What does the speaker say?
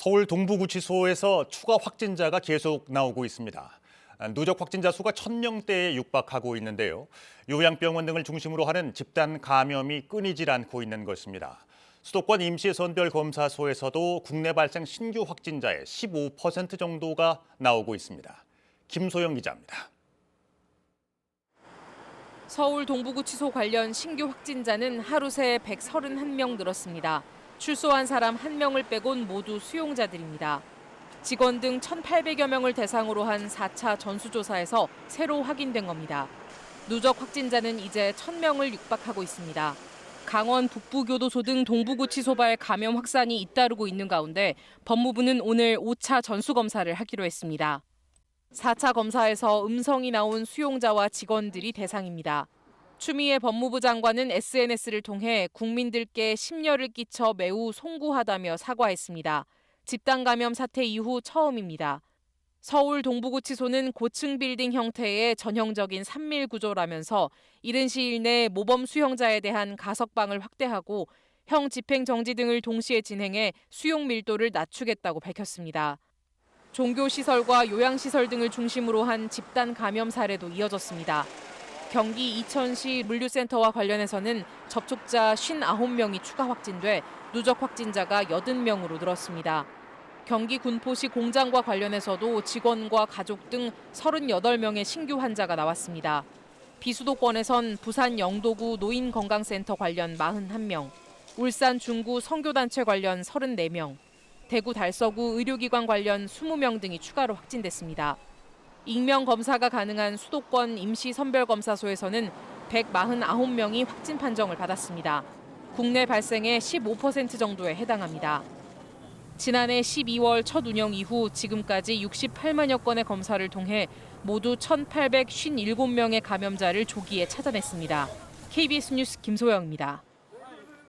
서울 동부구치소에서 추가 확진자가 계속 나오고 있습니다. 누적 확진자 수가 1,000명대에 육박하고 있는데요. 요양병원 등을 중심으로 하는 집단 감염이 끊이질 않고 있는 것입니다. 수도권 임시선별검사소에서도 국내 발생 신규 확진자의 15% 정도가 나오고 있습니다. 김소영 기자입니다. 서울 동부구치소 관련 신규 확진자는 하루 새 131명 늘었습니다. 출소한 사람 1명을 빼곤 모두 수용자들입니다. 직원 등 1,800여 명을 대상으로 한 4차 전수조사에서 새로 확인된 겁니다. 누적 확진자는 이제 1,000명을 육박하고 있습니다. 강원 북부교도소 등 동부구치소발 감염 확산이 잇따르고 있는 가운데 법무부는 오늘 5차 전수검사를 하기로 했습니다. 4차 검사에서 음성이 나온 수용자와 직원들이 대상입니다. 추미애 법무부 장관은 SNS를 통해 국민들께 심려를 끼쳐 매우 송구하다며 사과했습니다. 집단 감염 사태 이후 처음입니다. 서울 동부구치소는 고층 빌딩 형태의 전형적인 3밀 구조라면서 이른 시일 내 모범 수용자에 대한 가석방을 확대하고 형 집행정지 등을 동시에 진행해 수용 밀도를 낮추겠다고 밝혔습니다. 종교시설과 요양시설 등을 중심으로 한 집단 감염 사례도 이어졌습니다. 경기 이천시 물류센터와 관련해서는 접촉자 59명이 추가 확진돼 누적 확진자가 80명으로 늘었습니다. 경기 군포시 공장과 관련해서도 직원과 가족 등 38명의 신규 환자가 나왔습니다. 비수도권에선 부산 영도구 노인건강센터 관련 41명, 울산 중구 선교단체 관련 34명, 대구 달서구 의료기관 관련 20명 등이 추가로 확진됐습니다. 익명 검사가 가능한 수도권 임시선별검사소에서는 149명이 확진 판정을 받았습니다. 국내 발생의 15% 정도에 해당합니다. 지난해 12월 첫 운영 이후 지금까지 68만여 건의 검사를 통해 모두 1,857명의 감염자를 조기에 찾아냈습니다. KBS 뉴스 김소영입니다.